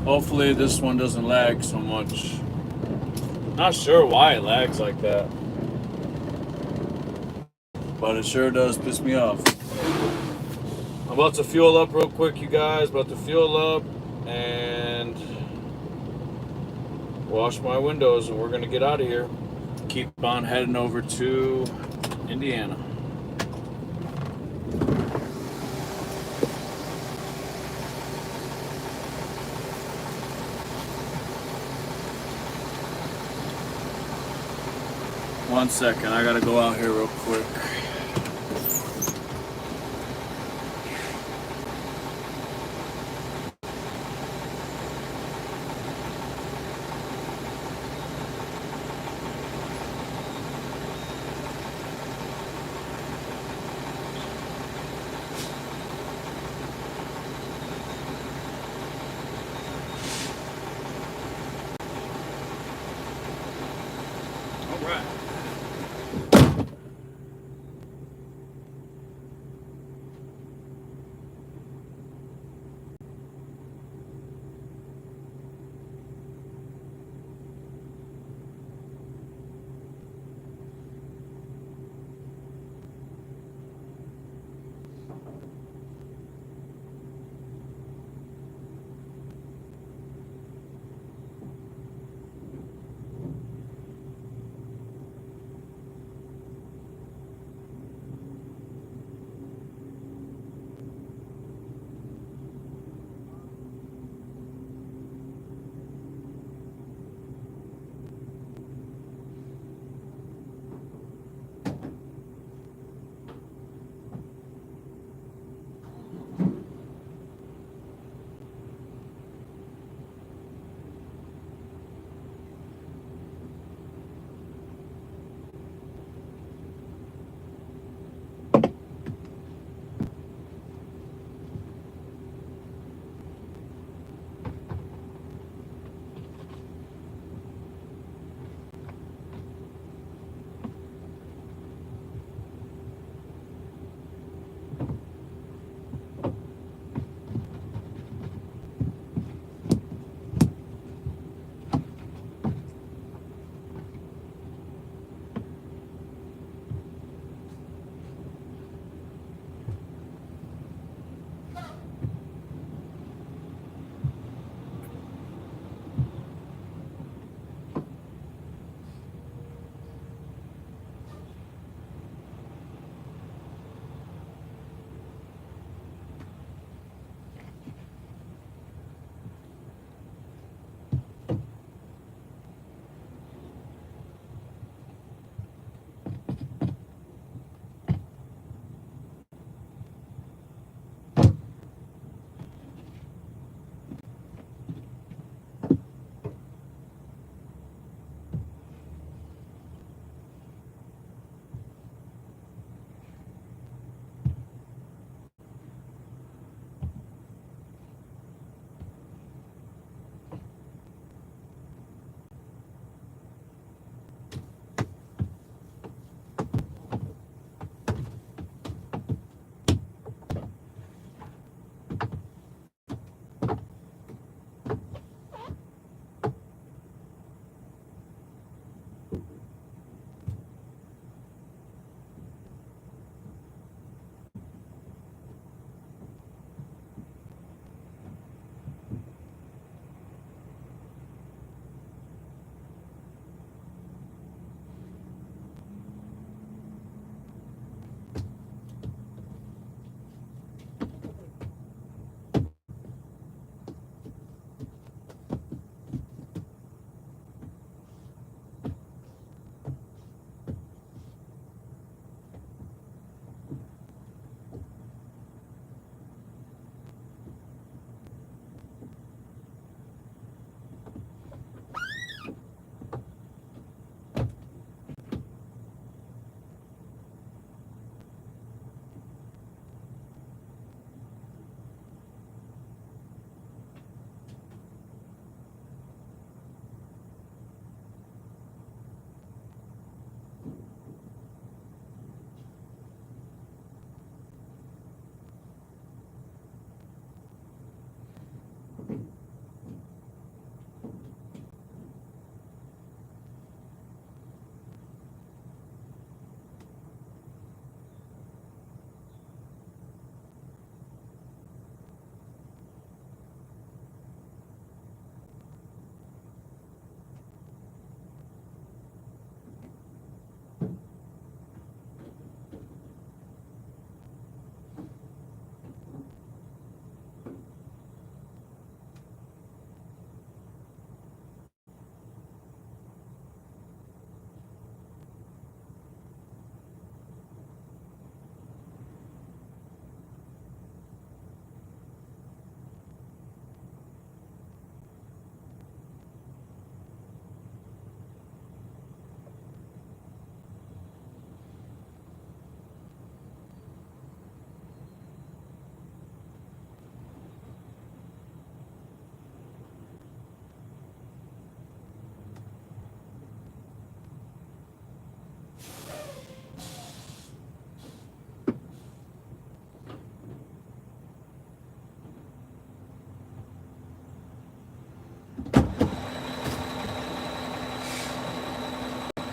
Hopefully this one doesn't lag so much. Not sure why it lags like that, but it sure does piss me off. I'm about to fuel up real quick, you guys. About to fuel up and wash my windows, and we're gonna get out of here. Keep on heading over to Indiana. One second, I gotta go out here real quick. All right.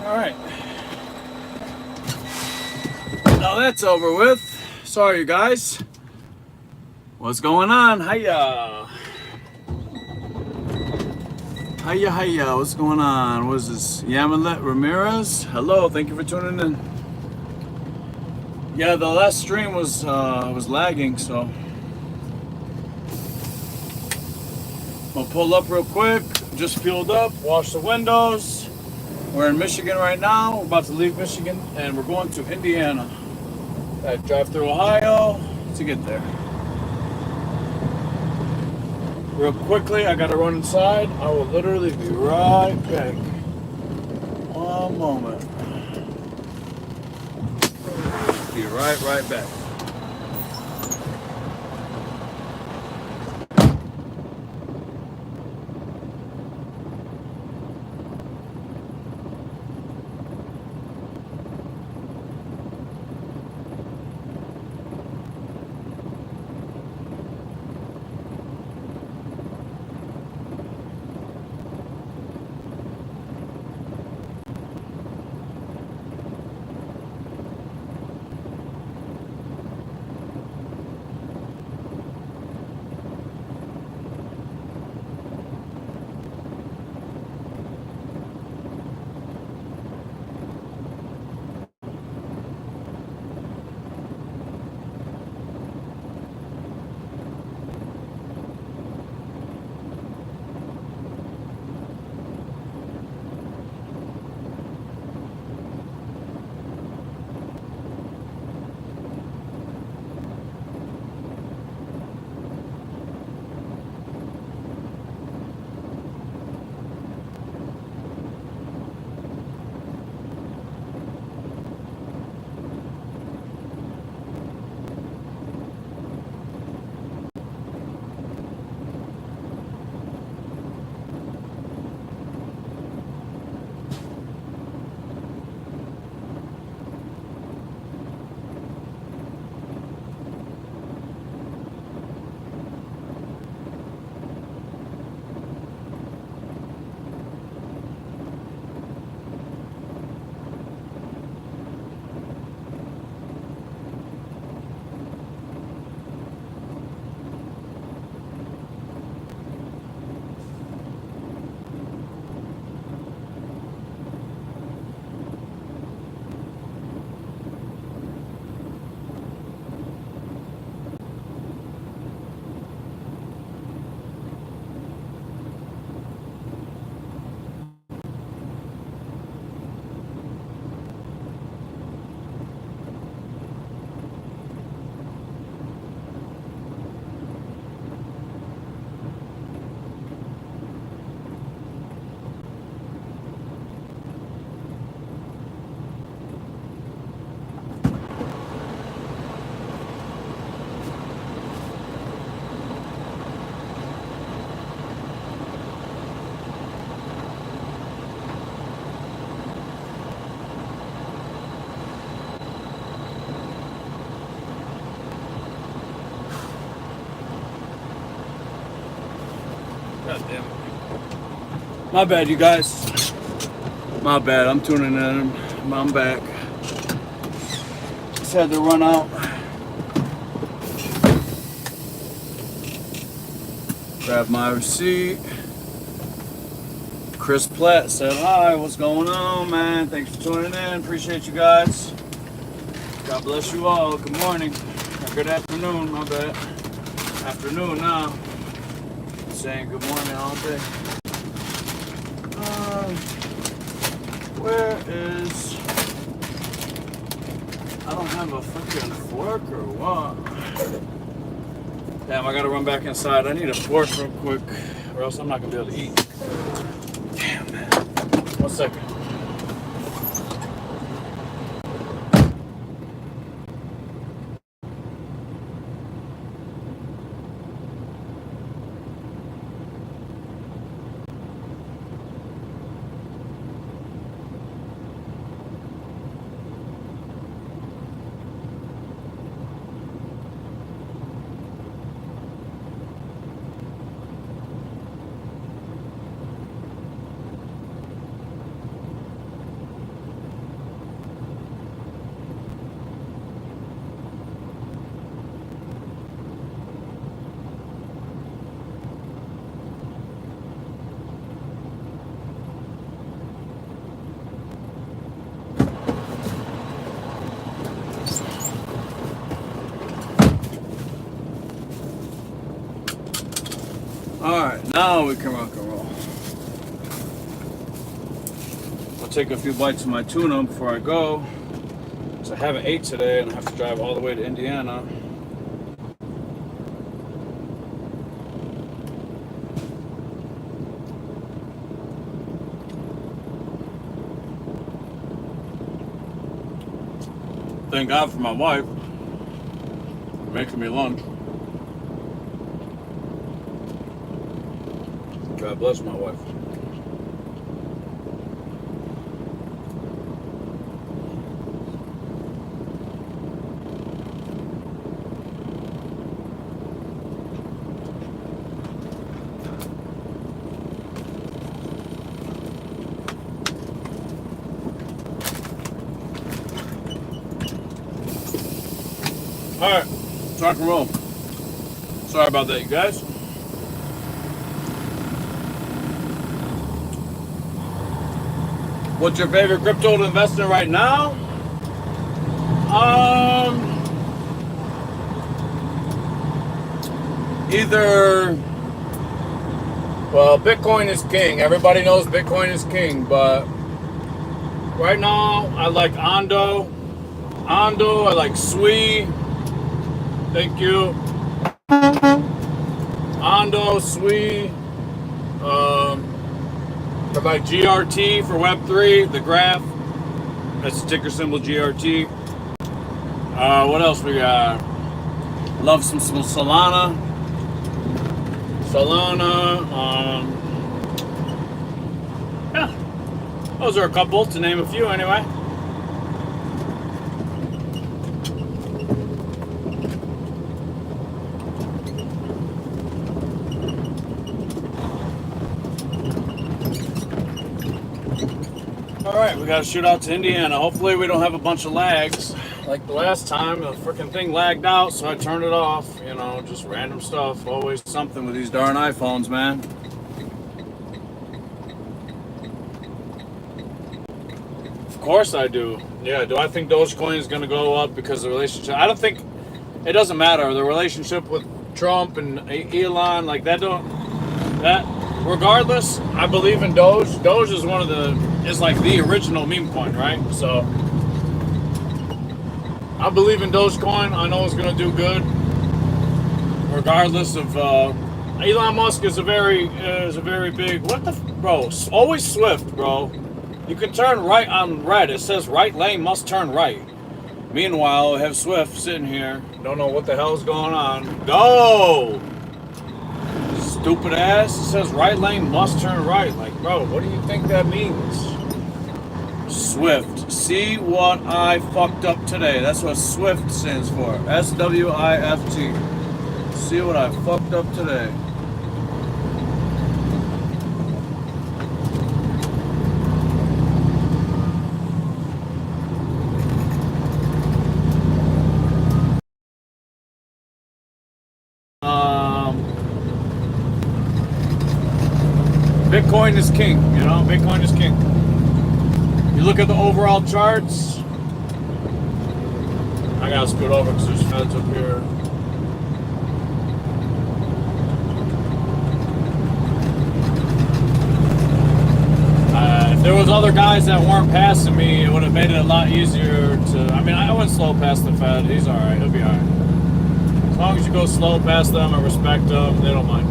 Alright. Now that's over with. Sorry, you guys. What's going on? Hiya. Hiya. What's going on? What is this? Yamalet Ramirez? Hello, thank you for tuning in. Yeah, the last stream was lagging, so I'll pull up real quick. Just fueled up, wash the windows. We're in Michigan right now. We're about to leave Michigan and we're going to Indiana. I drive through Ohio to get there. Real quickly, I gotta run inside. I will literally be right back. One moment. Be right back. God damn it. My bad, you guys. My bad. I'm tuning in. I'm back. Just had to run out. Grab my receipt. Chris Platt said hi. What's going on, man? Thanks for tuning in. Appreciate you guys. God bless you all. Good morning. Or good afternoon. My bad. Afternoon now. Saying good morning all day. Where is... I don't have a freaking fork or what? Damn, I gotta run back inside. I need a fork real quick or else I'm not gonna be able to eat. Damn, man. 1 second. Alright, now we can rock and roll. I'll take a few bites of my tuna before I go. So I haven't ate today and I have to drive all the way to Indiana. Thank God for my wife for making me lunch. God bless my wife. Alright, rock and roll. Sorry about that, you guys. What's your favorite crypto to invest in right now? Well, Bitcoin is king. Everybody knows Bitcoin is king, but right now I like Ondo, I like Sui. Thank you. Ondo, Sui. I like GRT for Web3, the graph. That's the ticker symbol GRT. What else we got? Love some Solana. Yeah. Those are a couple, to name a few anyway. Alright, we gotta shoot out to Indiana. Hopefully we don't have a bunch of lags. Like the last time, the freaking thing lagged out, so I turned it off. You know, just random stuff. Always something with these darn iPhones, man. Of course I do. Yeah, do I think Dogecoin is gonna go up because of the relationship? I don't think, it doesn't matter. The relationship with Trump and Elon, like that regardless, I believe in Doge. Doge is is like the original meme coin, right? So I believe in Dogecoin. I know it's gonna do good, regardless of. Elon Musk is a very big. What the bro? Always Swift, bro. You can turn right on red. It says right lane must turn right. Meanwhile, I have Swift sitting here. Don't know what the hell's going on. Go! Stupid ass. It says right lane must turn right. Like, bro, what do you think that means? Swift. See what I fucked up today. That's what Swift stands for. SWIFT. See what I fucked up today. Bitcoin is king, you know? Bitcoin is king. You look at the overall charts. I gotta scoot over because there's feds up here. If there was other guys that weren't passing me, it would have made it a lot easier to. I mean, I went slow past the Fed. He's all right. He'll be all right. As long as you go slow past them and respect them, they don't mind.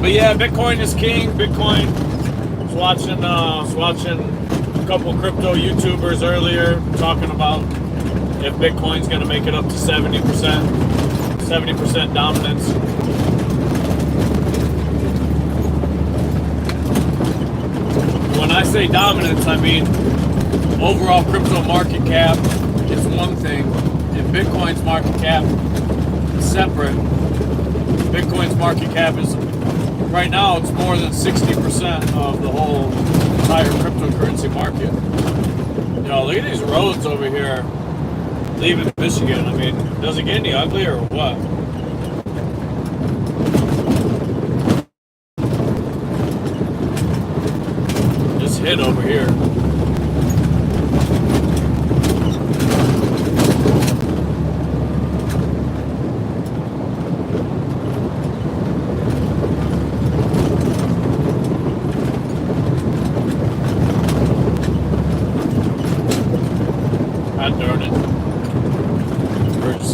But yeah, Bitcoin is king. Bitcoin. I was watching a couple crypto YouTubers earlier talking about if Bitcoin's going to make it up to 70% dominance. When I say dominance, I mean overall crypto market cap is one thing. If Bitcoin's market cap is separate, Bitcoin's market cap is, right now, it's more than 60% of the whole entire cryptocurrency market. You know, look at these roads over here leaving Michigan. I mean, does it get any uglier or what? Just hit over here.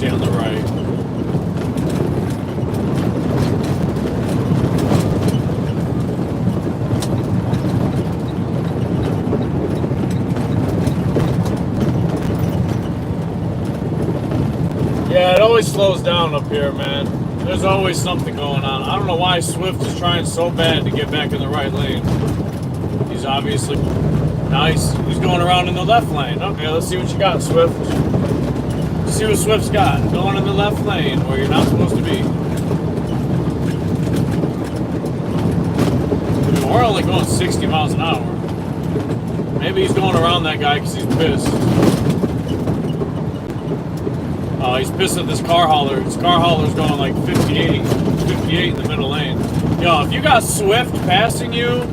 see on the right. Yeah, it always slows down up here, man. There's always something going on. I don't know why Swift is trying so bad to get back in the right lane. He's obviously nice. He's going around in the left lane. Okay, let's see what you got, Swift. Let's see what Swift's got. Going in the left lane where you're not supposed to be. I mean, we're only going 60 miles an hour. Maybe he's going around that guy because he's pissed. Oh, he's pissed at this car hauler. This car hauler's going like 58 in the middle lane. Yo, if you got Swift passing you,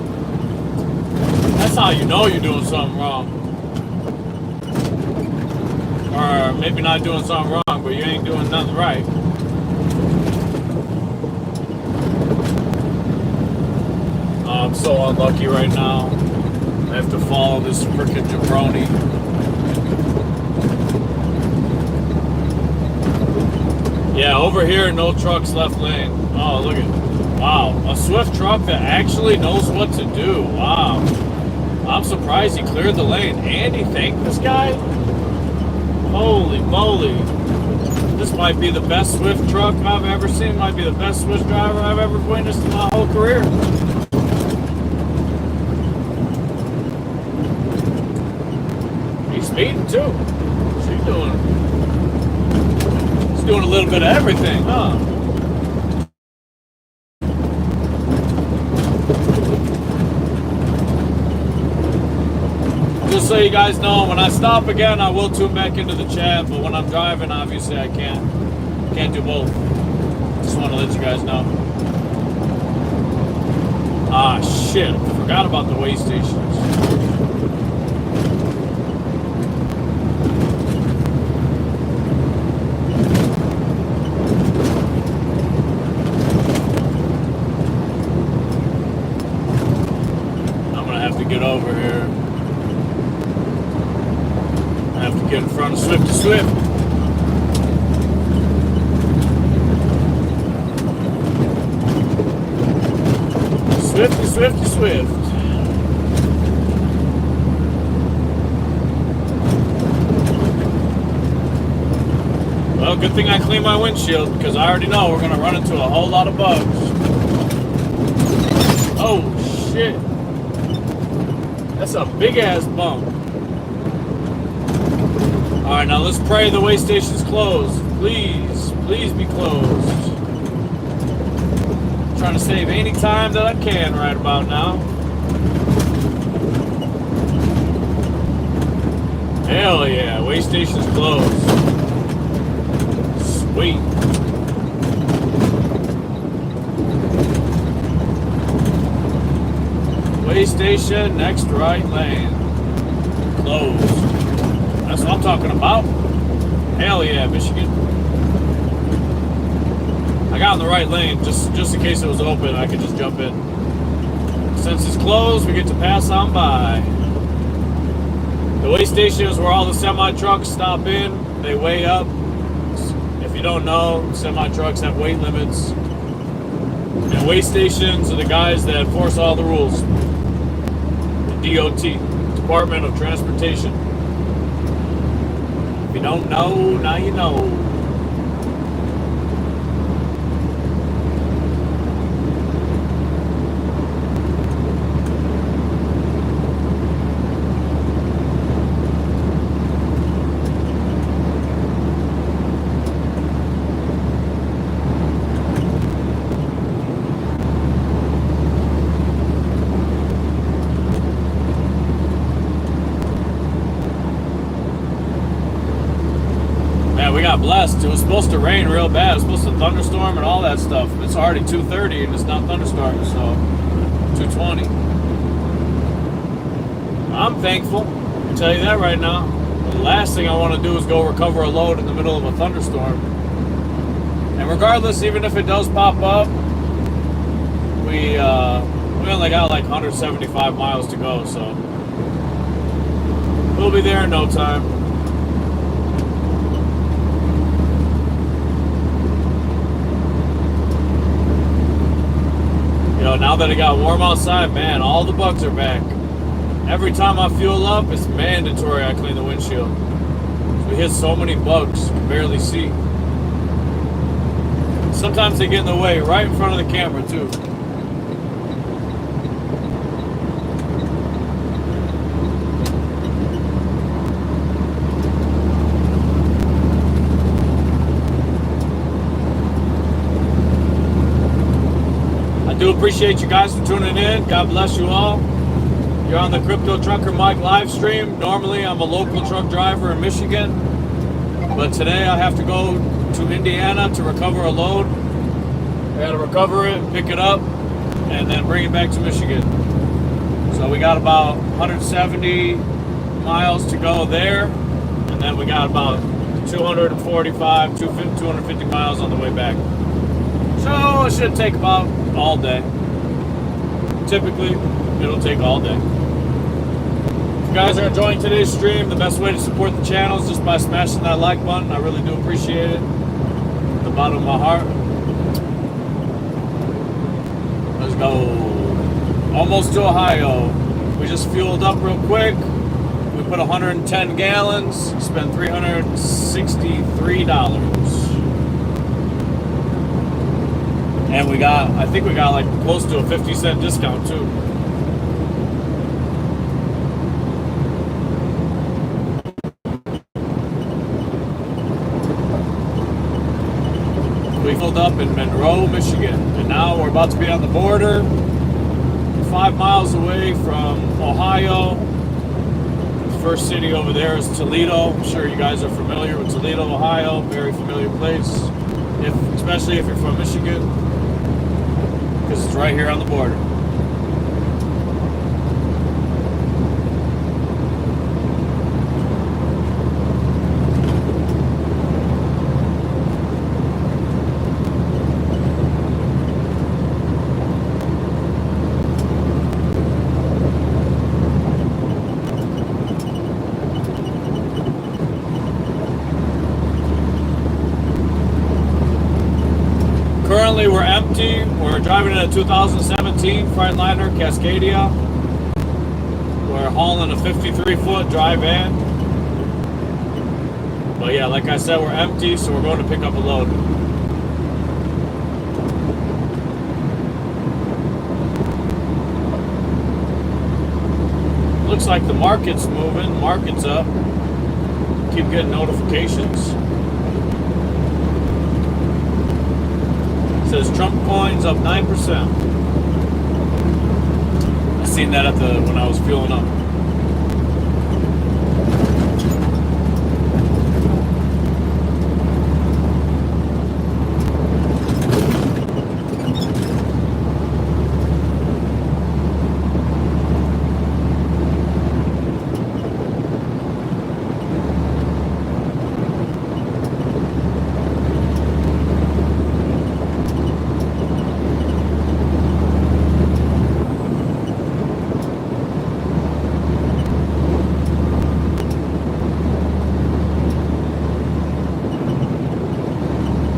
that's how you know you're doing something wrong. Or maybe not doing something wrong, but you ain't doing nothing right. Oh, I'm so unlucky right now. I have to follow this frickin' jabroni. Yeah, over here, no trucks left lane. Oh, look at, wow, a Swift truck that actually knows what to do. Wow, I'm surprised he cleared the lane. And he thanked this guy? Holy moly. This might be the best Swift truck I've ever seen. Might be the best Swift driver I've ever witnessed in my whole career. He's speeding too. What's he doing? Doing a little bit of everything, huh? Just so you guys know, when I stop again, I will tune back into the chat, but when I'm driving, obviously I can't do both. Just want to let you guys know. Ah, shit, I forgot about the way stations. Get over here. I have to get in front of Swift to Swift. Swift to Swift to Swift. Well, good thing I cleaned my windshield because I already know we're going to run into a whole lot of bugs. Oh, shit. That's a big-ass bump. Alright, now let's pray the way station's closed. Please, please be closed. I'm trying to save any time that I can right about now. Hell yeah, way station's closed. Sweet. Way station, next right lane. Closed. That's what I'm talking about. Hell yeah, Michigan. I got in the right lane just in case it was open. I could just jump in. Since it's closed, we get to pass on by. The way station is where all the semi-trucks stop in. They weigh up. If you don't know, semi-trucks have weight limits. And way stations are the guys that enforce all the rules. DOT, Department of Transportation. If you don't know, now you know. We got blessed. It was supposed to rain real bad. It was supposed to thunderstorm and all that stuff. It's already 2:30 and it's not thunderstorming, so 2:20. I'm thankful. I can tell you that right now. The last thing I want to do is go recover a load in the middle of a thunderstorm. And regardless, even if it does pop up, we only got like 175 miles to go, so we'll be there in no time. But now that it got warm outside, man, all the bugs are back. Every time I fuel up, it's mandatory I clean the windshield. We hit so many bugs, you barely see. Sometimes they get in the way, right in front of the camera too. I do appreciate you guys for tuning in. God bless you all. You're on the Crypto Trucker Mike live stream. Normally I'm a local truck driver in Michigan, but today I have to go to Indiana to recover a load. I gotta recover it, pick it up, and then bring it back to Michigan. So we got about 170 miles to go there, and then we got about 245, 250 miles on the way back. So it should take about all day. Typically, it'll take all day. If you guys are enjoying today's stream, the best way to support the channel is just by smashing that like button. I really do appreciate it. From the bottom of my heart. Let's go. Almost to Ohio. We just fueled up real quick. We put 110 gallons, spent $363. And I think we got like close to a 50-cent discount too. We filled up in Monroe, Michigan, and now we're about to be on the border, 5 miles away from Ohio. The first city over there is Toledo. I'm sure you guys are familiar with Toledo, Ohio. Very familiar place, especially if you're from Michigan, because it's right here on the border. Currently we're empty. We're driving in a 2017 Freightliner Cascadia. We're hauling a 53-foot dry van. But yeah, like I said, we're empty, so we're going to pick up a load. Looks like the market's moving. The market's up. Keep getting notifications. It says Trump coins up 9%. I seen that when I was fueling up.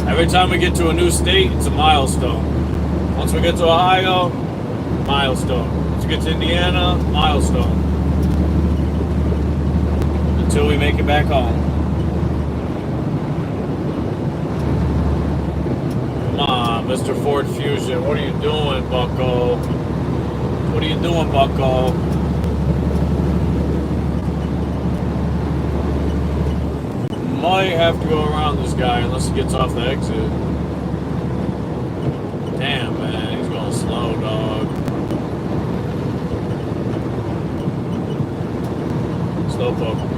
Every time we get to a new state, it's a milestone. Once we get to Ohio, milestone. Once we get to Indiana, milestone. Until we make it back home. Come on, Mr. Ford Fusion. What are you doing, bucko? What are you doing, bucko? Might have to go around this guy unless he gets off the exit. Damn, man, he's going slow, dog. Slowpoke.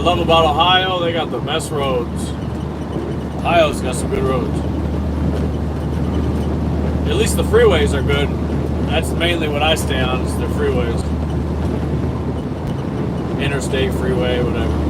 love about Ohio, they got the best roads. Ohio's got some good roads. At least the freeways are good. That's mainly what I stay on, is the freeways. Interstate, freeway, whatever.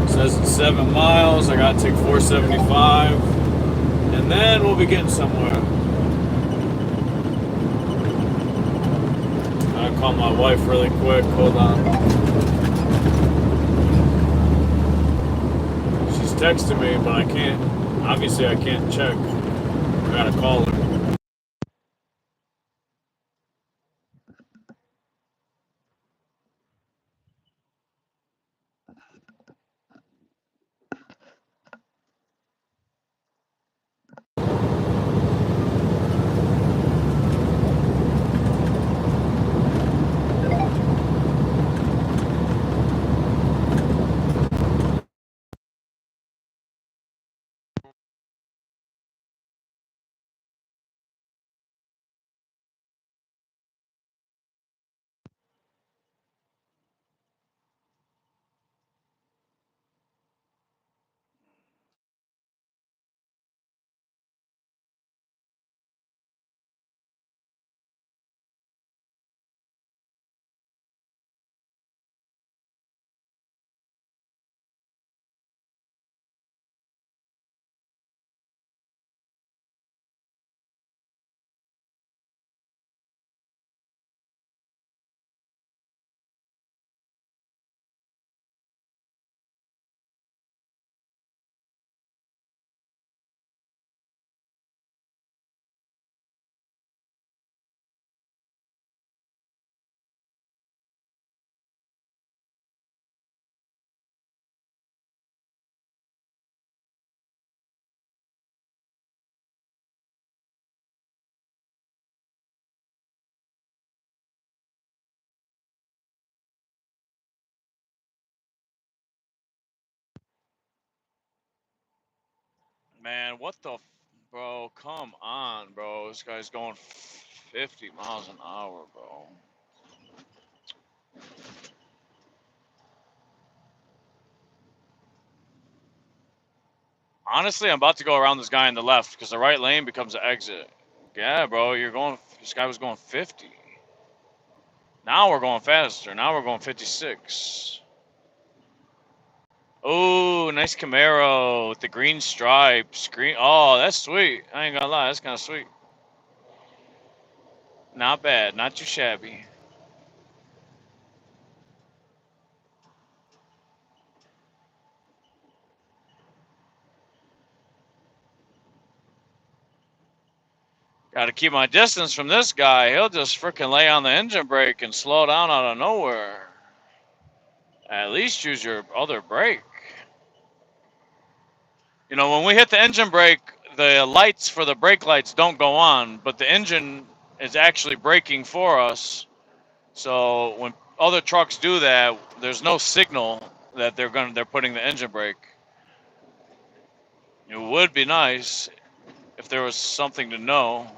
Says it's 7 miles. I gotta take 475, and then we'll be getting somewhere. I'll call my wife really quick. Hold on. She's texting me, but I can't. Obviously, I can't check. I gotta call her. Man, what the, bro? Come on, bro. This guy's going 50 miles an hour, bro. Honestly, I'm about to go around this guy in the left because the right lane becomes an exit. Yeah, bro, you're going. This guy was going 50. Now we're going faster. Now we're going 56. Oh, nice Camaro with the green stripes. Green. Oh, that's sweet. I ain't gonna lie, that's kind of sweet. Not bad. Not too shabby. Got to keep my distance from this guy. He'll just freaking lay on the engine brake and slow down out of nowhere. At least use your other brake. You know, when we hit the engine brake, the lights for the brake lights don't go on, but the engine is actually braking for us. So when other trucks do that, there's no signal that they're putting the engine brake. It would be nice if there was something to know.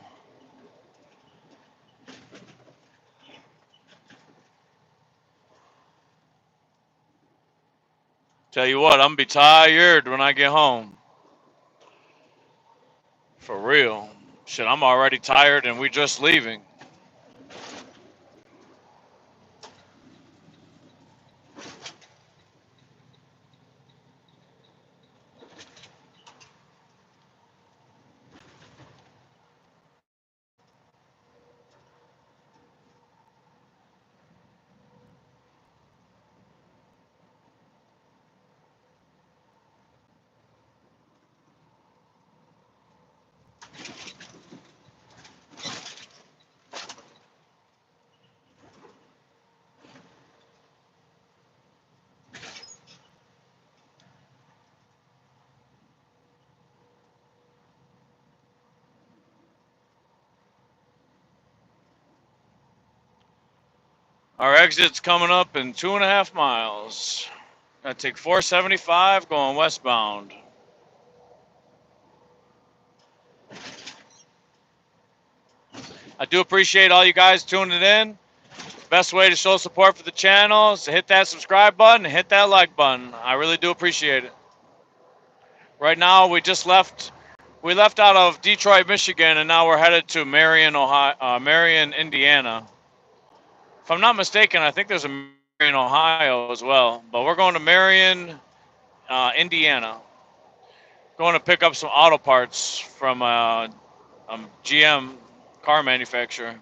Tell you what, I'm gonna be tired when I get home. For real. Shit, I'm already tired and we just leaving. Our exit's coming up in 2.5 miles. Gotta take 475 going westbound. I do appreciate all you guys tuning in. Best way to show support for the channel is to hit that subscribe button and hit that like button. I really do appreciate it. Right now, we left out of Detroit, Michigan, and now we're headed to Marion, Ohio, Marion, Indiana. If I'm not mistaken, I think there's a Marion, Ohio as well. But we're going to Marion, Indiana. Going to pick up some auto parts from GM car manufacturer.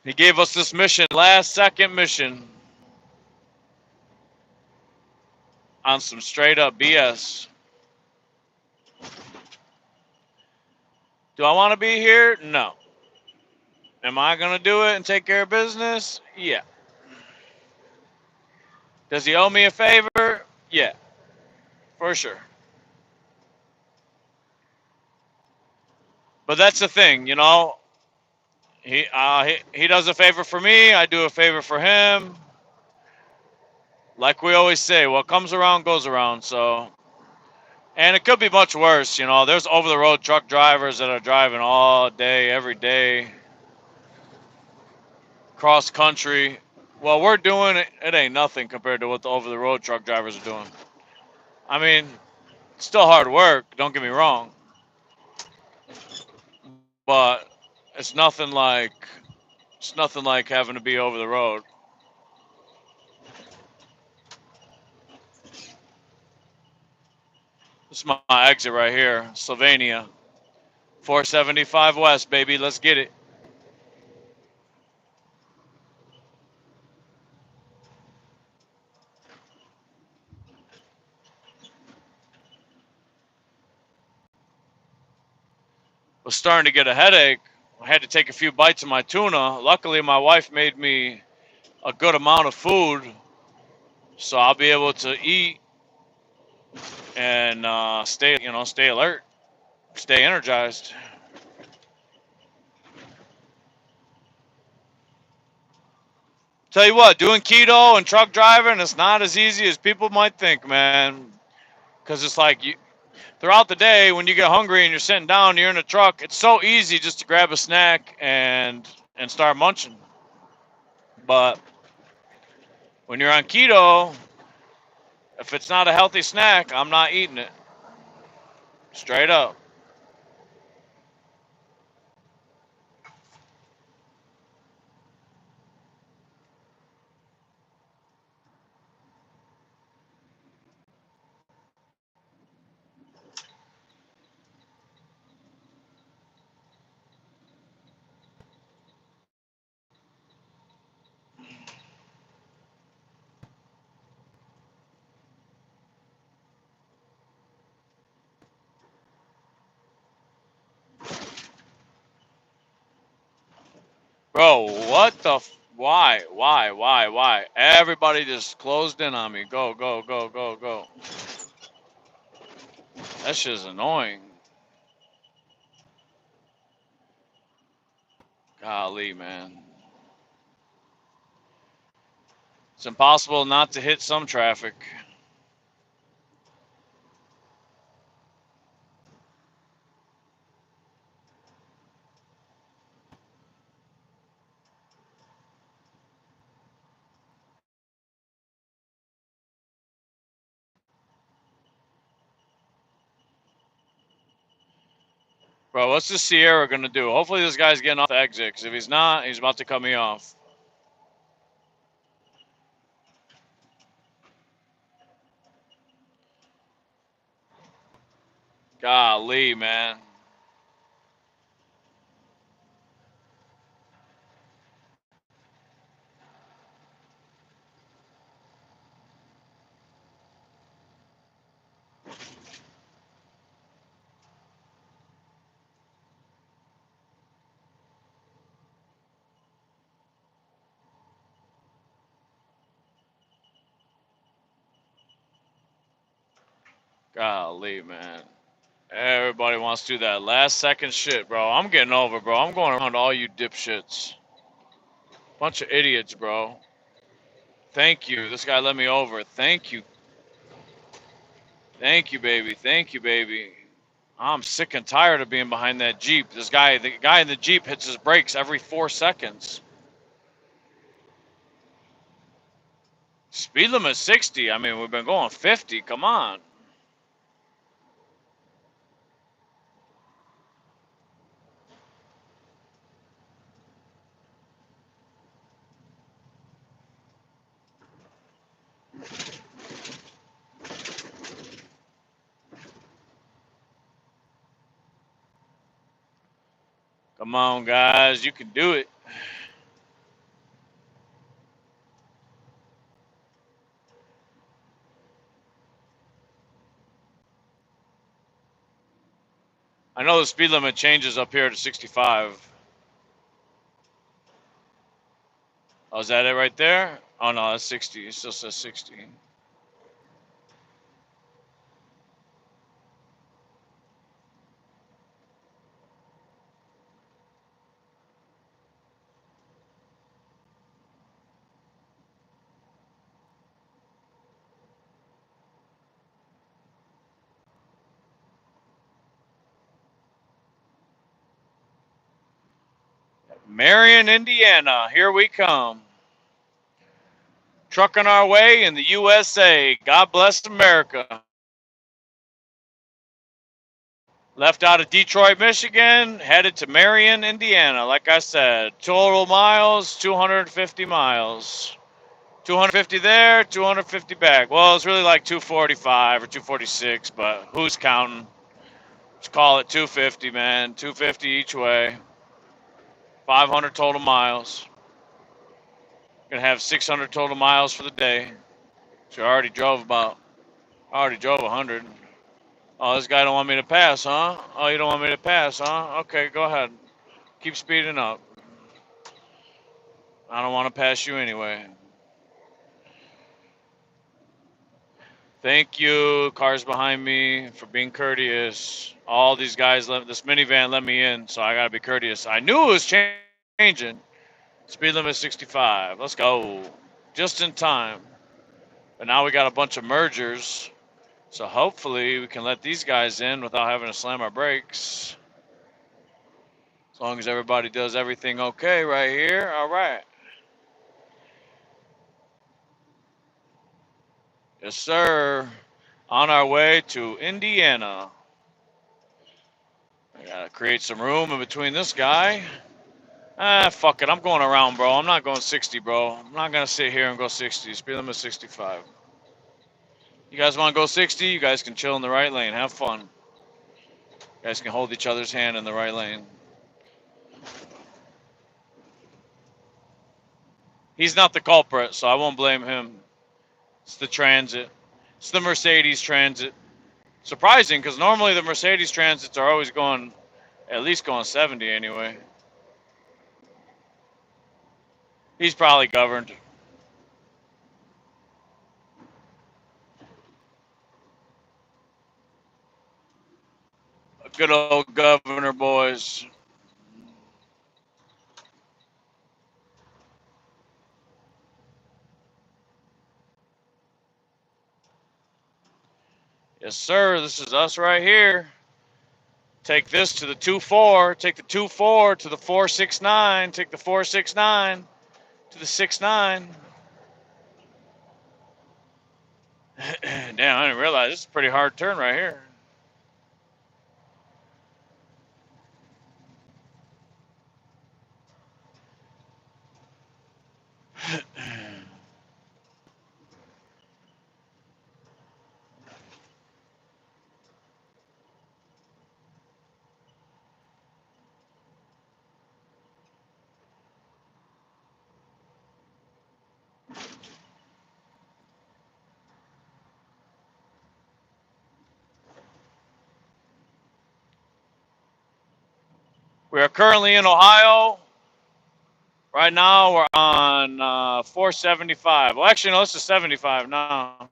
He gave us this mission, last second mission, on some straight up BS. Do I want to be here? No. Am I going to do it and take care of business? Yeah. Does he owe me a favor? Yeah, for sure. But that's the thing, you know. He does a favor for me. I do a favor for him. Like we always say, what comes around goes around. So, and it could be much worse. You know, there's over-the-road truck drivers that are driving all day, every day, cross country. Well, we're doing it. It ain't nothing compared to what the over-the-road truck drivers are doing. I mean, it's still hard work. Don't get me wrong, but it's nothing like having to be over the road. This is my exit right here, Slovenia. 475 West, baby. Let's get it. Was starting to get a headache. I had to take a few bites of my tuna. Luckily, my wife made me a good amount of food, so I'll be able to eat and stay alert, stay energized. Tell you what, doing keto and truck driving is not as easy as people might think, man. Because it's like throughout the day, when you get hungry and you're sitting down, you're in a truck. It's so easy just to grab a snack and start munching. But when you're on keto, if it's not a healthy snack, I'm not eating it. Straight up. Bro, what the why? Why? Everybody just closed in on me. Go, go, go, go, go. That shit's annoying. Golly, man. It's impossible not to hit some traffic. Bro, what's this Sierra gonna do? Hopefully this guy's getting off the exit, because if he's not, he's about to cut me off. Golly, man. Golly, man. Everybody wants to do that last second shit, bro. I'm getting over, bro. I'm going around all you dipshits. Bunch of idiots, bro. Thank you. This guy let me over. Thank you. Thank you, baby. Thank you, baby. I'm sick and tired of being behind that Jeep. The guy in the Jeep hits his brakes every 4 seconds. Speed limit 60. I mean, we've been going 50. Come on. Come on, guys. You can do it. I know the speed limit changes up here to 65. Oh, is that it right there? Oh, no, that's 60. It still says 60. Marion, Indiana. Here we come. Trucking our way in the USA. God bless America. Left out of Detroit, Michigan, headed to Marion, Indiana. Like I said, total miles, 250 miles. 250 there, 250 back. Well, it's really like 245 or 246, but who's counting? Let's call it 250, man. 250 each way. 500 total miles. Gonna have 600 total miles for the day. So I already drove 100. Oh, this guy don't want me to pass, huh? Oh, you don't want me to pass, huh? Okay, go ahead. Keep speeding up. I don't want to pass you anyway. Thank you, cars behind me, for being courteous. All these guys, this minivan let me in, so I gotta be courteous. I knew it was changing. Speed limit 65. Let's go. Just in time. But now we got a bunch of mergers, so hopefully we can let these guys in without having to slam our brakes. As long as everybody does everything okay right here. All right. Yes, sir. On our way to Indiana. I gotta create some room in between this guy. Ah, fuck it. I'm going around, bro. I'm not going 60, bro. I'm not gonna sit here and go 60. Speed limit 65. You guys want to go 60? You guys can chill in the right lane. Have fun. You guys can hold each other's hand in the right lane. He's not the culprit, so I won't blame him. It's the transit. It's the Mercedes transit. Surprising, because normally the Mercedes transits are always going, at least going 70 anyway. He's probably governed. Good old governor, boys. Yes, sir. This is us right here. Take this to the 2-4. Take the 2-4 to the 469. Take the 469 to the 6-9. Damn, I didn't realize this is a pretty hard turn right here. We are currently in Ohio. Right now we're on 475. Well, actually, no, this is 75 now.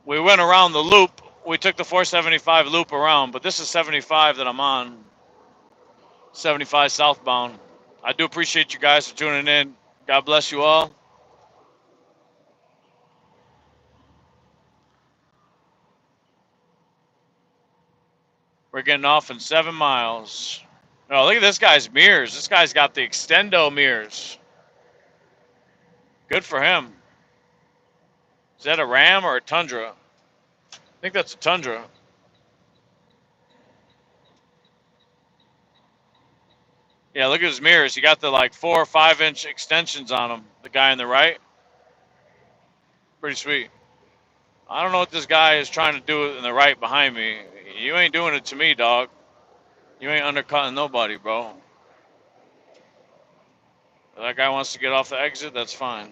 We went around the loop. we took the 475 loop around, but this is 75 that I'm on. 75 southbound. I do appreciate you guys for tuning in. God bless you all. We're getting off in 7 miles. Oh, look at this guy's mirrors. This guy's got the extendo mirrors. Good for him. Is that a Ram or a Tundra? I think that's a Tundra. Yeah, look at his mirrors. He got the like 4 or 5 inch extensions on them. The guy on the right. Pretty sweet. I don't know what this guy is trying to do in the right behind me. You ain't doing it to me, dog. You ain't undercutting nobody, bro. If that guy wants to get off the exit, that's fine.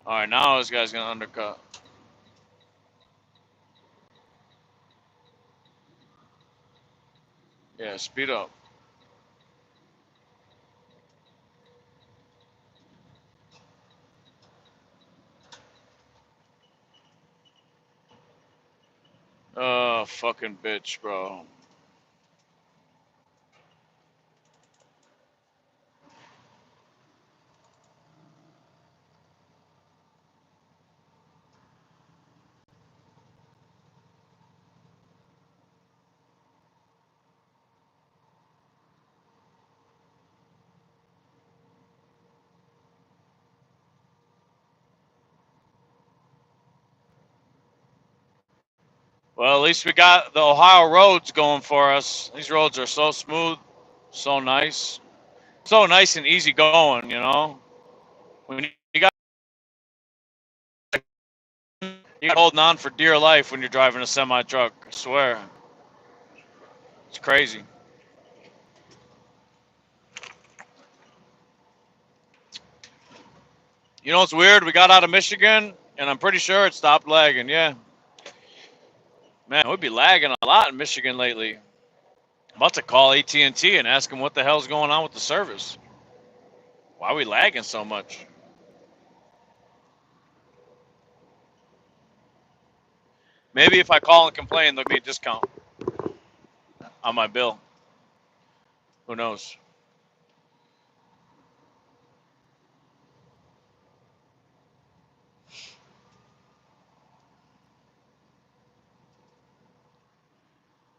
All right, now this guy's going to undercut. Yeah, speed up. Oh, fucking bitch, bro. Well, at least we got the Ohio roads going for us. These roads are so smooth, so nice. So nice and easy going, you know? When you're holding on for dear life when you're driving a semi-truck, I swear. It's crazy. You know what's weird? We got out of Michigan, and I'm pretty sure it stopped lagging, yeah. Man, we'd be lagging a lot in Michigan lately. I'm about to call AT&T and ask them what the hell's going on with the service. Why are we lagging so much? Maybe if I call and complain, there'll be a discount on my bill. Who knows?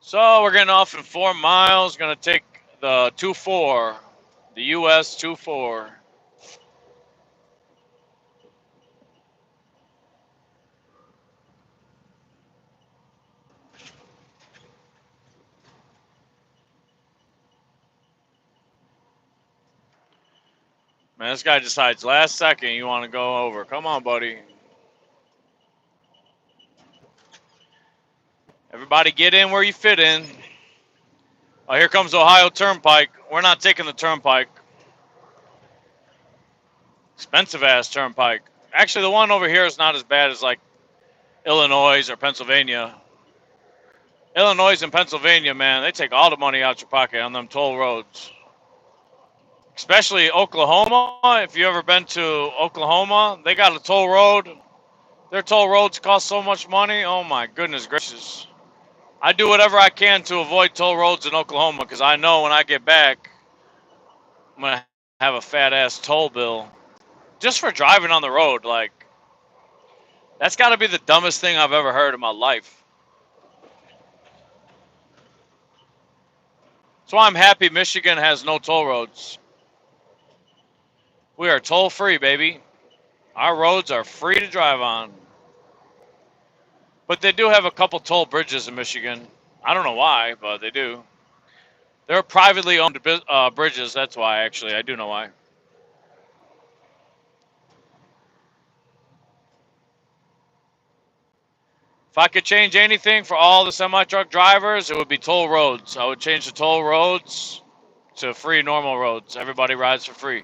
So we're getting off in 4 miles. Going to take the 2-4, the US 2-4. Man, this guy decides last second you want to go over. Come on, buddy. Everybody get in where you fit in. Oh, here comes Ohio Turnpike. We're not taking the Turnpike. Expensive ass Turnpike. Actually, the one over here is not as bad as like Illinois or Pennsylvania. Illinois and Pennsylvania, man, they take all the money out your pocket on them toll roads. Especially Oklahoma. If you ever been to Oklahoma, they got a toll road. Their toll roads cost so much money. Oh my goodness gracious. I do whatever I can to avoid toll roads in Oklahoma because I know when I get back, I'm going to have a fat ass toll bill. Just for driving on the road. Like, that's got to be the dumbest thing I've ever heard in my life. That's why I'm happy Michigan has no toll roads. We are toll free, baby. Our roads are free to drive on. But they do have a couple toll bridges in Michigan. I don't know why, but they do. They're privately owned bridges. That's why, actually. I do know why. If I could change anything for all the semi-truck drivers, it would be toll roads. I would change the toll roads to free normal roads. Everybody rides for free.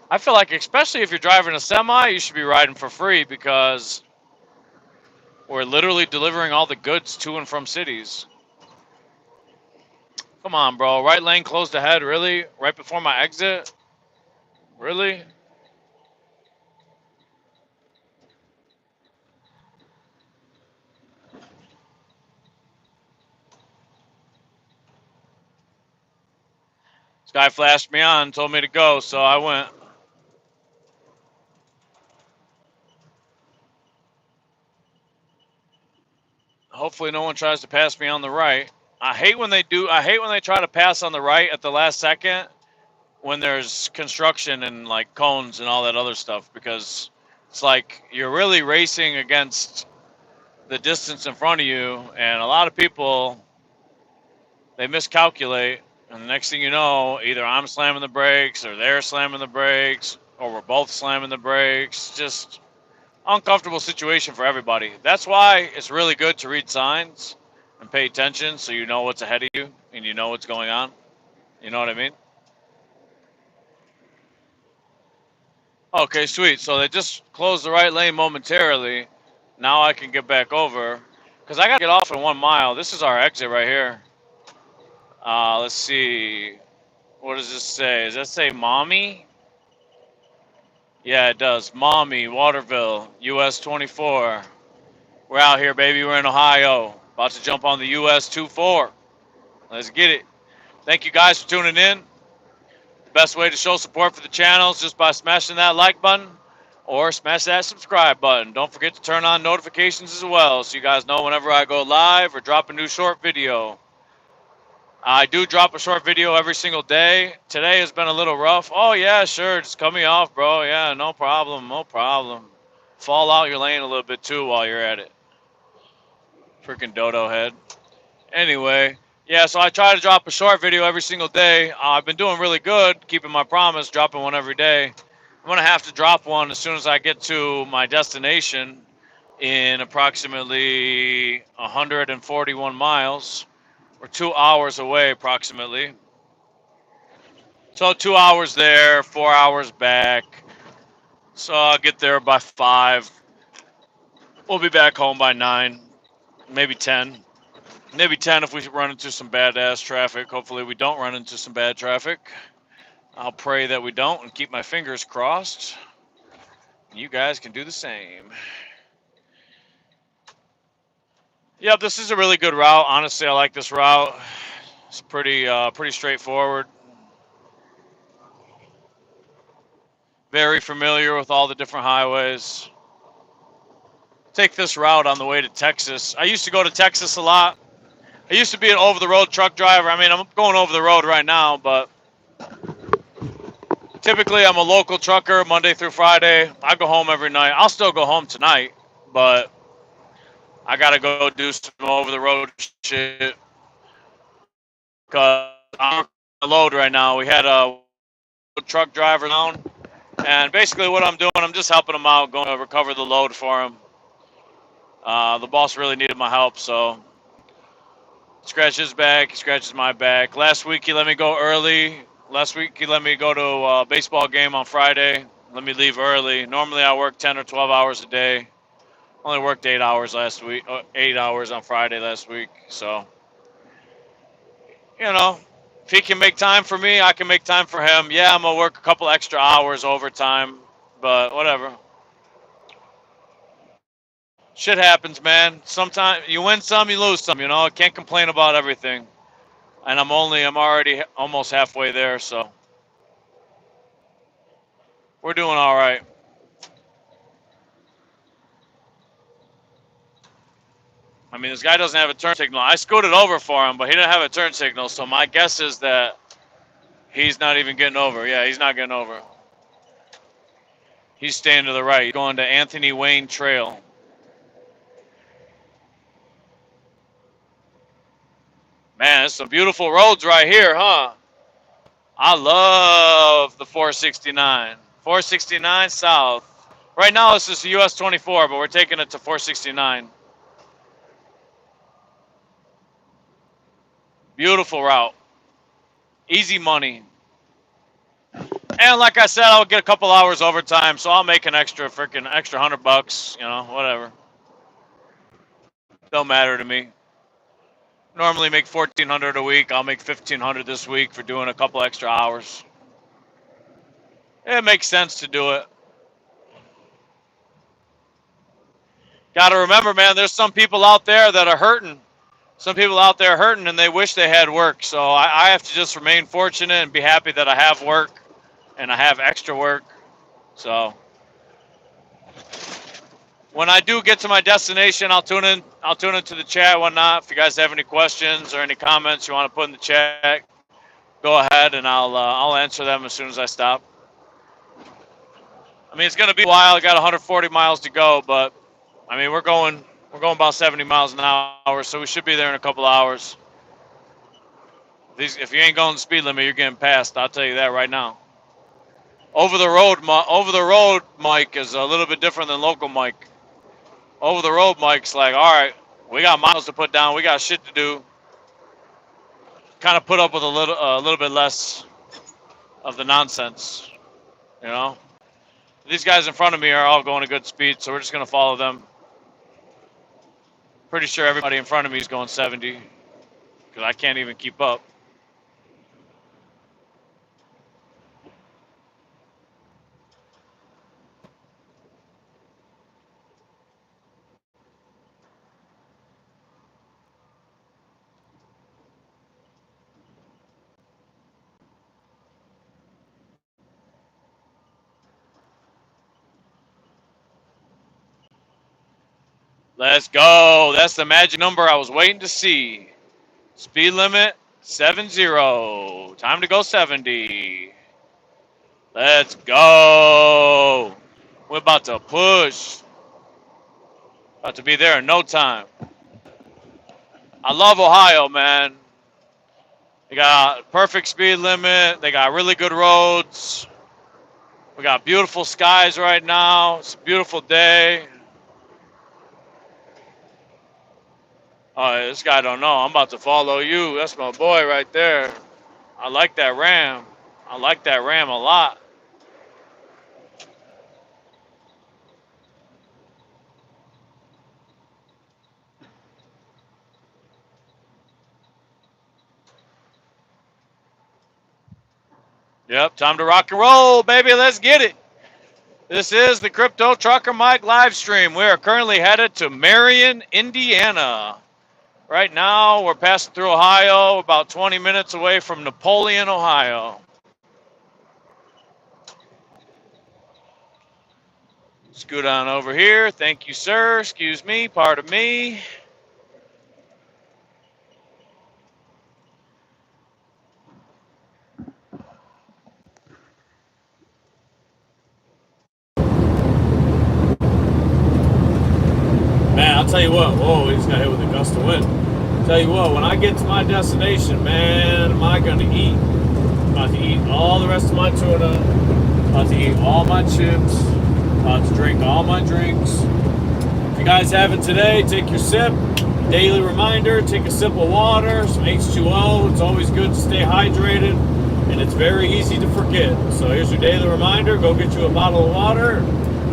I feel like, especially if you're driving a semi, you should be riding for free because we're literally delivering all the goods to and from cities. Come on, bro. Right lane closed ahead, really? Right before my exit? Really? This guy flashed me on, told me to go, so I went. Hopefully no one tries to pass me on the right. I hate when they do. I hate when they try to pass on the right at the last second when there's construction and like cones and all that other stuff, because it's like you're really racing against the distance in front of you, and a lot of people, they miscalculate, and the next thing you know, either I'm slamming the brakes or they're slamming the brakes or we're both slamming the brakes. Just uncomfortable situation for everybody. That's why it's really good to read signs and pay attention so you know what's ahead of you and you know what's going on. You know what I mean? Okay, sweet. So they just closed the right lane momentarily. Now I can get back over because I got to get off in 1 mile. This is our exit right here. Let's see. What does this say? Does that say Mommy? Yeah, it does. Mommy, Waterville, US 24. We're out here, baby. We're in Ohio. About to jump on the US 24. Let's get it. Thank you guys for tuning in. The best way to show support for the channel is just by smashing that like button or smash that subscribe button. Don't forget to turn on notifications as well so you guys know whenever I go live or drop a new short video. I do drop a short video every single day. Today has been a little rough. Oh, yeah, sure. Just cut me off, bro. Yeah, no problem. No problem. Fall out your lane a little bit, too, while you're at it. Freaking dodo head. Anyway, yeah, so I try to drop a short video every single day. I've been doing really good, keeping my promise, dropping one every day. I'm going to have to drop one as soon as I get to my destination in approximately 141 miles. We're 2 hours away, approximately. So 2 hours there, 4 hours back. So I'll get there by 5. We'll be back home by 9, maybe 10. Maybe 10 if we run into some badass traffic. Hopefully we don't run into some bad traffic. I'll pray that we don't and keep my fingers crossed. You guys can do the same. Yep, this is a really good route. Honestly, I like this route. It's pretty straightforward. Very familiar with all the different highways. Take this route on the way to Texas. I used to go to Texas a lot. I used to be an over-the-road truck driver. I mean, I'm going over the road right now, but typically I'm a local trucker Monday through Friday. I go home every night. I'll still go home tonight, but I got to go do some over-the-road shit because I'm on a load right now. We had a truck driver down, and basically what I'm doing, I'm just helping him out, going to recover the load for him. The boss really needed my help, so scratch his back, he scratches my back. Last week he let me go early. Last week he let me go to a baseball game on Friday. Let me leave early. Normally I work 10 or 12 hours a day. Only worked 8 hours last week. 8 hours on Friday last week. So, you know, if he can make time for me, I can make time for him. Yeah, I'm gonna work a couple extra hours overtime, but whatever. Shit happens, man. Sometimes you win some, you lose some. You know, I can't complain about everything. And I'm already almost halfway there, so we're doing all right. I mean, this guy doesn't have a turn signal. I scooted over for him, but he didn't have a turn signal, so my guess is that he's not even getting over. Yeah, he's not getting over. He's staying to the right, going to Anthony Wayne Trail. Man, there's some beautiful roads right here, huh? I love the 469. 469 south. Right now, this is US 24, but we're taking it to 469. Beautiful route. Easy money. And like I said, I'll get a couple hours overtime, so I'll make an extra $100, you know, whatever. Don't matter to me. Normally make 1,400 a week. I'll make 1,500 this week for doing a couple extra hours. It makes sense to do it. Got to remember, man, there's some people out there that are hurting. some people out there hurting and they wish they had work. So I have to just remain fortunate and be happy that I have work and I have extra work. So when I do get to my destination, I'll tune in. I'll tune into the chat and whatnot. If you guys have any questions or any comments you want to put in the chat, go ahead and I'll answer them as soon as I stop. I mean, it's gonna be a while. I got 140 miles to go, but I mean, we're going about 70 miles an hour, so we should be there in a couple hours. If you ain't going the speed limit, you're getting passed. I'll tell you that right now. Over the road, Mike is a little bit different than local Mike. Over the road, Mike's like, all right, we got miles to put down, we got shit to do. Kind of put up with a little bit less of the nonsense, you know. These guys in front of me are all going at good speed, so we're just gonna follow them. Pretty sure everybody in front of me is going 70, because I can't even keep up. Let's go. That's the magic number I was waiting to see. Speed limit 70. Time to go 70. Let's go. We're about to push. About to be there in no time. I love Ohio, man. They got perfect speed limit. They got really good roads. We got beautiful skies right now. It's a beautiful day. Oh, this guy don't know. I'm about to follow you. That's my boy right there. I like that Ram. I like that Ram a lot. Yep, time to rock and roll, baby. Let's get it. This is the Crypto Trucker Mike live stream. We are currently headed to Marion, Indiana. Right now, we're passing through Ohio, about 20 minutes away from Napoleon, Ohio. Scoot on over here. Thank you, sir. Excuse me. Pardon me. Man, I'll tell you what. Whoa, he just got hit with a gust of wind. Tell you what, when I get to my destination, man, am I going to eat? I'm about to eat all the rest of my tuna. I'm about to eat all my chips. I'm about to drink all my drinks. If you guys haven't today, take your sip. Daily reminder, take a sip of water, some H2O. It's always good to stay hydrated, and it's very easy to forget. So here's your daily reminder. Go get you a bottle of water,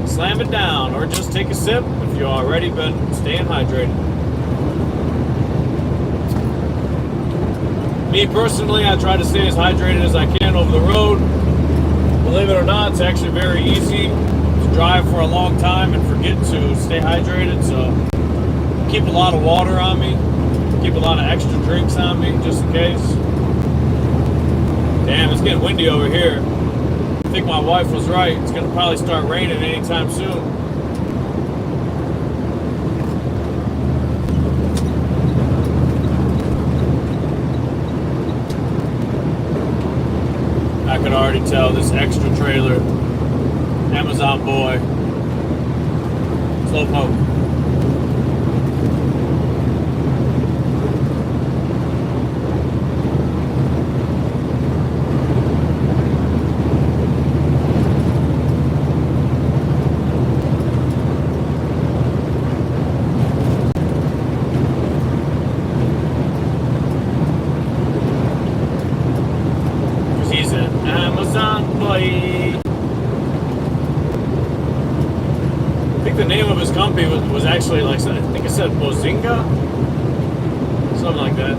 slam it down, or just take a sip if you've already been staying hydrated. Me personally, I try to stay as hydrated as I can over the road. Believe it or not, it's actually very easy to drive for a long time and forget to stay hydrated. So keep a lot of water on me, keep a lot of extra drinks on me just in case. Damn, it's getting windy over here. I think my wife was right. It's going to probably start raining anytime soon. I could already tell this extra trailer, Amazon boy, slow poke. Was actually like, I think it said Bozinga, something like that.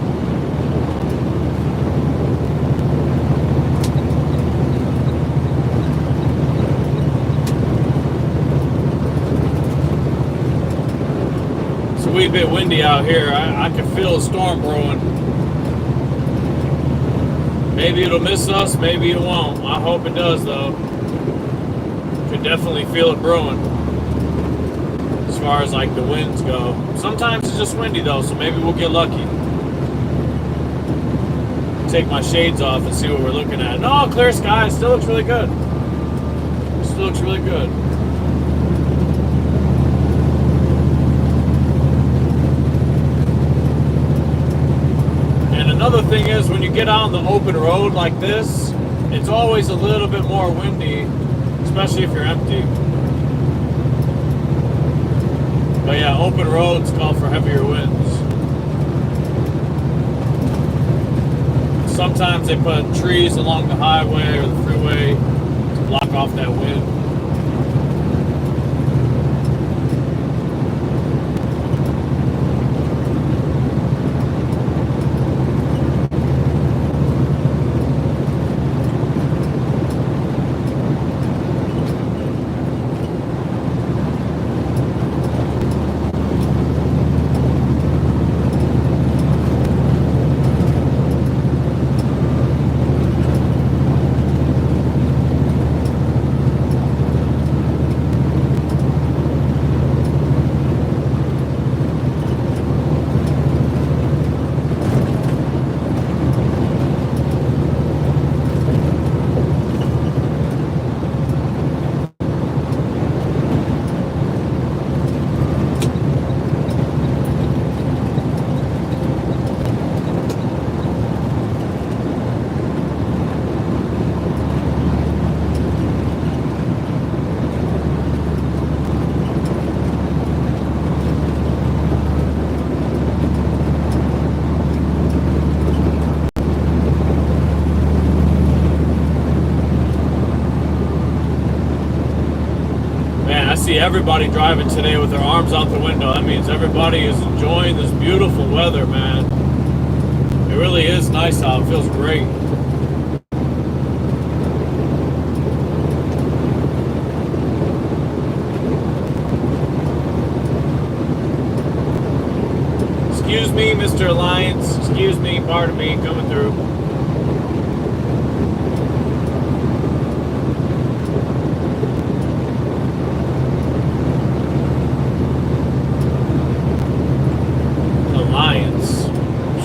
Sweet bit windy out here. I can feel a storm brewing. Maybe it'll miss us, maybe it won't. I hope it does, though. Could definitely feel it brewing as far as like the winds go. Sometimes it's just windy though, so maybe we'll get lucky. Take my shades off and see what we're looking at. No, clear sky. It still looks really good. It still looks really good. And another thing is, when you get out on the open road like this, it's always a little bit more windy, especially if you're empty. But yeah, open roads call for heavier winds. Sometimes they put trees along the highway or the freeway to block off that wind. I see everybody driving today with their arms out the window. That means everybody is enjoying this beautiful weather, man. It really is nice out. It feels great. Excuse me, Mr. Alliance. Excuse me, pardon me, coming through.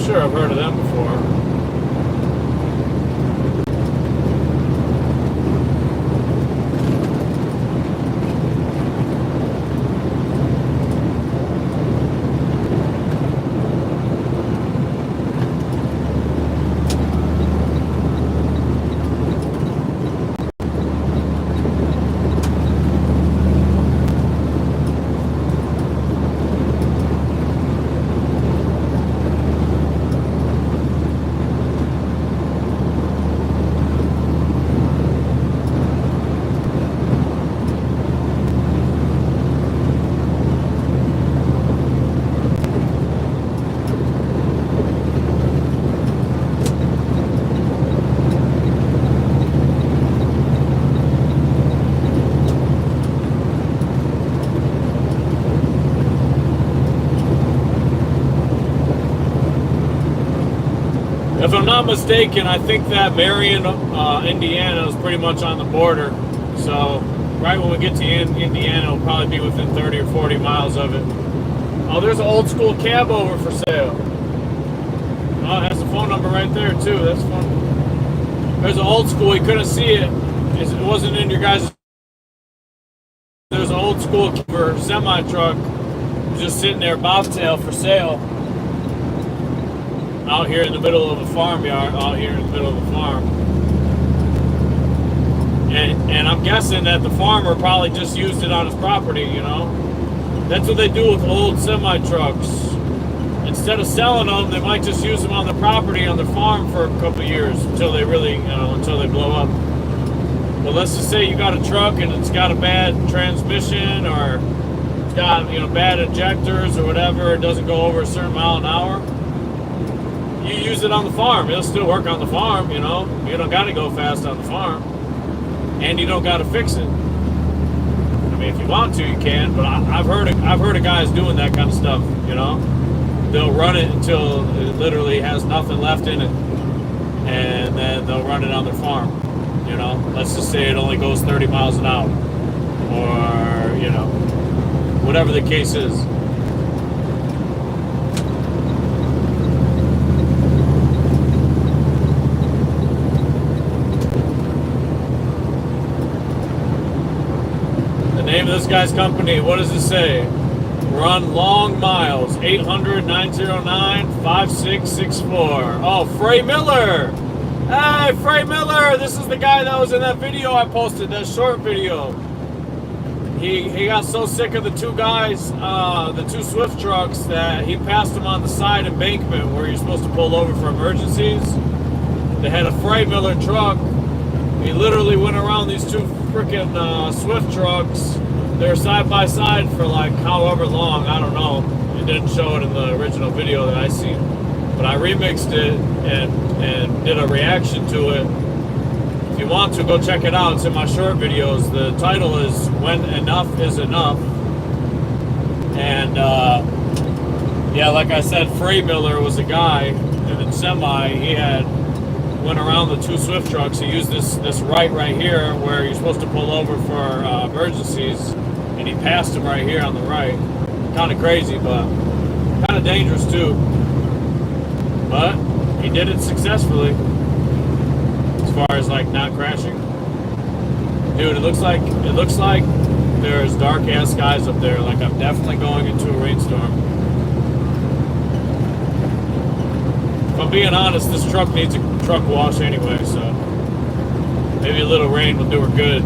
Sure, I've heard of them before. If I'm not mistaken, I think that Marion, Indiana is pretty much on the border. So right when we get to Indiana, it'll probably be within 30 or 40 miles of it. Oh, there's an old school cab over for sale. Oh, it has a phone number right there too. That's fun. There's an old school. You couldn't see it. It wasn't in your guys'. There's an old school for semi truck just sitting there, bobtail for sale. Out here in the middle of a farmyard, out here in the middle of a farm. And I'm guessing that the farmer probably just used it on his property, you know? That's what they do with old semi-trucks. Instead of selling them, they might just use them on the property, on the farm for a couple of years until they really, until they blow up. But let's just say you got a truck and it's got a bad transmission or it's got, bad injectors or whatever, it doesn't go over a certain mile an hour. You use it on the farm. It'll still work on the farm, You don't got to go fast on the farm. And you don't got to fix it. mean, if you want to, you can. But I've heard of guys doing that kind of stuff. You know, they'll run it until it literally has nothing left in it, and then they'll run it on their farm. You know, let's just say it only goes 30 miles an hour, or you know, whatever the case is. Name of this guy's company, what does it say? Run long miles, 800-909-5664. Oh, Frey Miller. Hey, Frey Miller. This is the guy that was in that video I posted, that short video. He got so sick of the two guys, the two Swift trucks, that he passed them on the side embankment where you're supposed to pull over for emergencies. They had a Frey Miller truck. He literally went around these two freaking Swift trucks. They're side by side for like however long, I don't know. It didn't show it in the original video that I seen. But I remixed it and did a reaction to it. If you want to, go check it out. It's in my short videos. The title is When Enough Is Enough. And yeah, like I said, Frey Miller was a guy in a semi. He went around the two Swift trucks. He used this right here where you're supposed to pull over for emergencies, and he passed him right here on the right. Kind of crazy, but kind of dangerous too. But he did it successfully, as far as like not crashing. Dude, it looks like there's dark ass skies up there. Like I'm definitely going into a rainstorm. If I'm being honest, this truck needs a truck wash anyway, so maybe a little rain will do her good.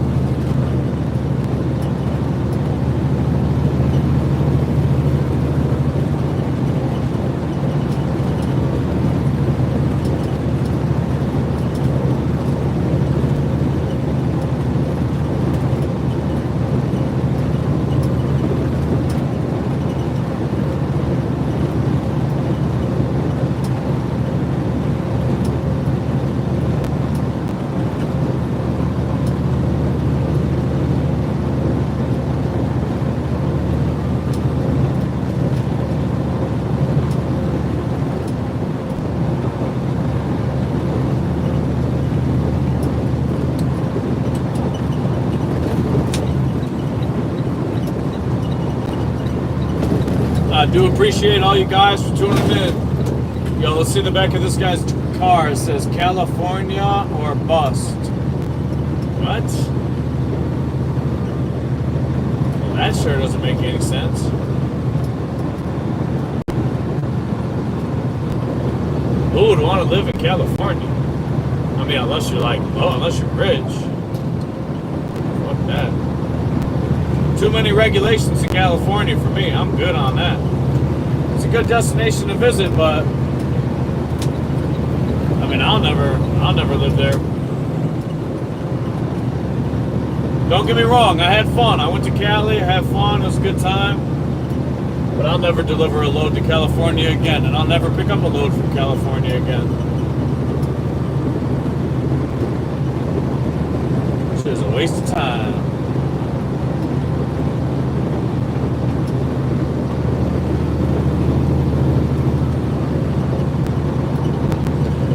I do appreciate all you guys for tuning in. Yo, let's see the back of this guy's car. It says California or bust. What? Well, that sure doesn't make any sense. Who would want to live in California? I mean, unless you're like, unless you're rich. Fuck that. Too many regulations in California for me. I'm good on that. It's a good destination to visit, but I mean, I'll never live there. Don't get me wrong, I had fun. I went to Cali, I had fun, it was a good time. But I'll never deliver a load to California again, and I'll never pick up a load from California again. It's just a waste of time.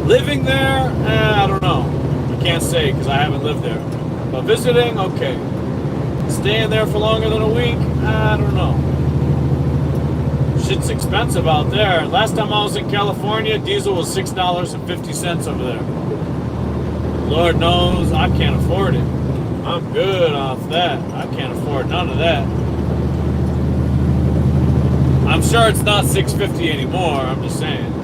Living there, I don't know. I can't say because I haven't lived there. But visiting, okay. Staying there for longer than a week, I don't know. Shit's expensive out there. Last time I was in California, diesel was $6.50 over there. Lord knows I can't afford it. I'm good off that. I can't afford none of that. I'm sure it's not $6.50 anymore, I'm just saying.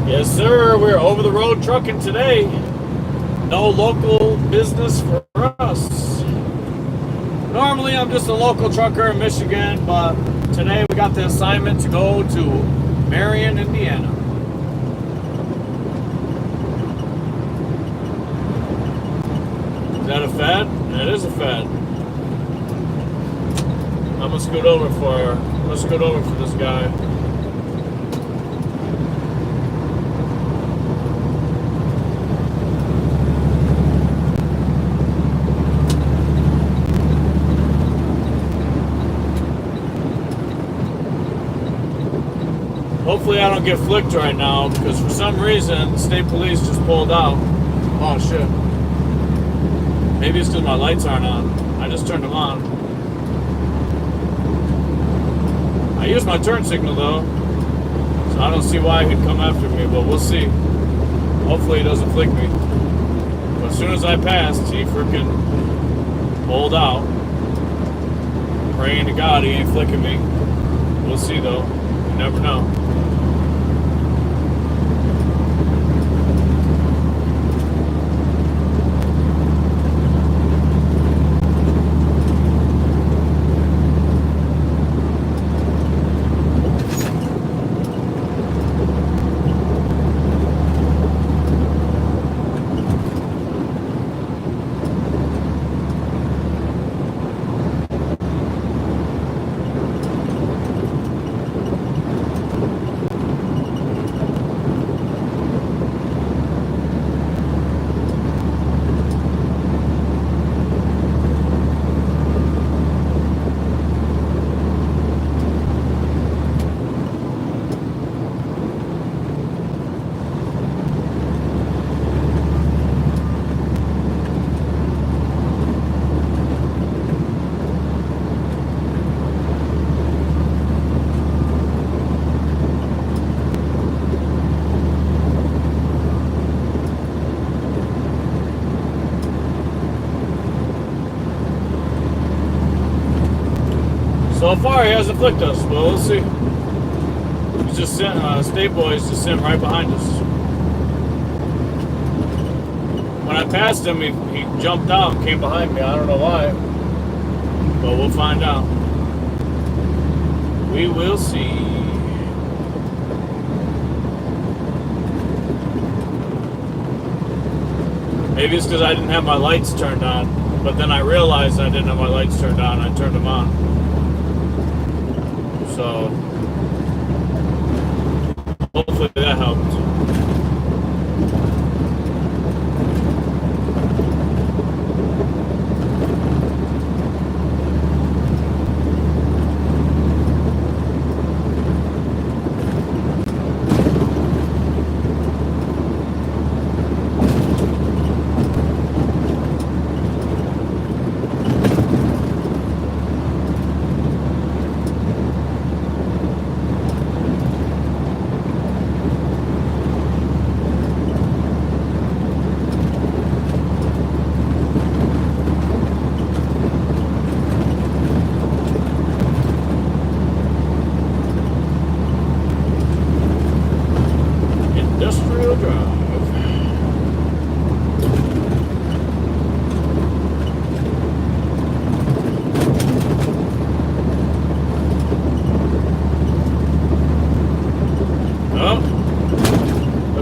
Yes, sir. We're over the road trucking today. No local business for us. Normally, I'm just a local trucker in Michigan, but today we got the assignment to go to Marion, Indiana. Is that a Fed? It is a Fed. I'm gonna scoot over for this guy. Hopefully I don't get flicked right now, because for some reason the state police just pulled out. Oh shit. Maybe it's because my lights aren't on. I just turned them on. I used my turn signal though, so I don't see why he'd come after me, but we'll see. Hopefully he doesn't flick me. But as soon as I passed, he freaking pulled out. Praying to God he ain't flicking me. We'll see though. You never know. So far, he hasn't flicked us, but we'll see. He's just sitting, State Boy's just sitting right behind us. When I passed him, he jumped out and came behind me. I don't know why, but we'll find out. We will see. Maybe it's because I didn't have my lights turned on, but then I realized I didn't have my lights turned on. I turned them on. So, hopefully that helped.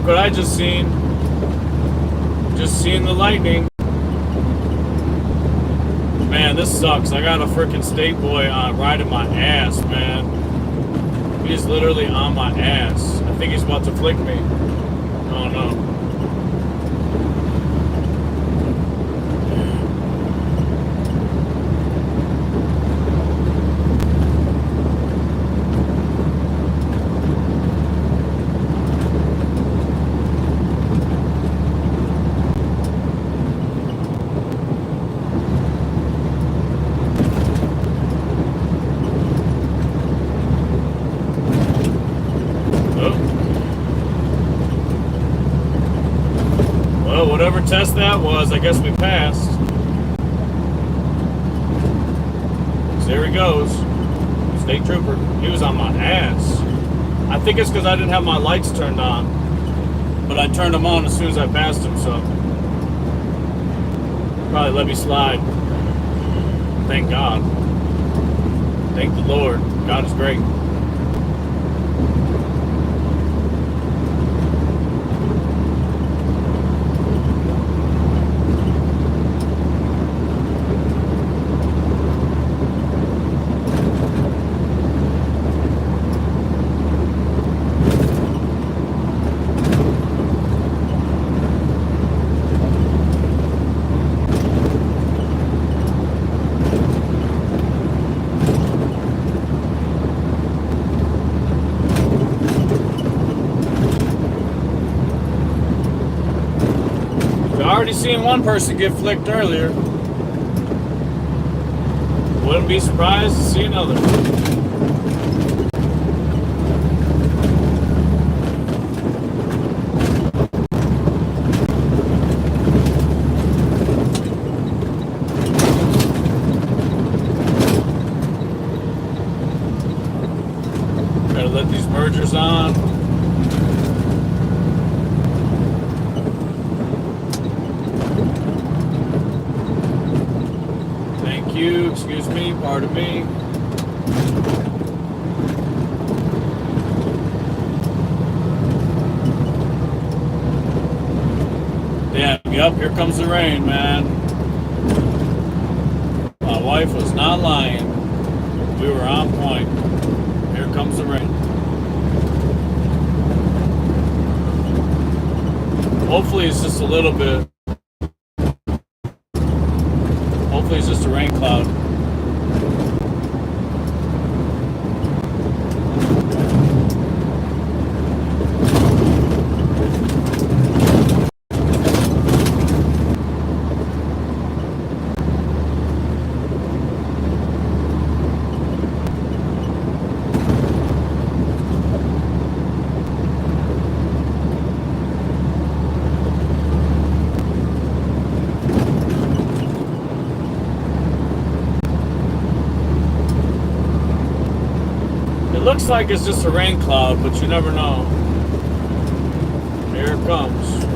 What I just seen the lightning. Man, this sucks. I got a freaking State Boy riding my ass, man. He's literally on my ass. I think he's about to flick me. Oh no. Whatever test that was, I guess we passed. So there he goes. State trooper. He was on my ass. I think it's because I didn't have my lights turned on. But I turned them on as soon as I passed him, so. probably let me slide. Thank God. Thank the Lord. God is great. Already seen one person get flicked earlier. Wouldn't be surprised to see another. Gotta let these mergers on. Excuse me, pardon me. Yeah, yep, here comes the rain, man. My wife was not lying. We were on point. Here comes the rain. Hopefully it's just a little bit. Hopefully it's just a rain cloud. It looks like it's just a rain cloud, but you never know. Here it comes.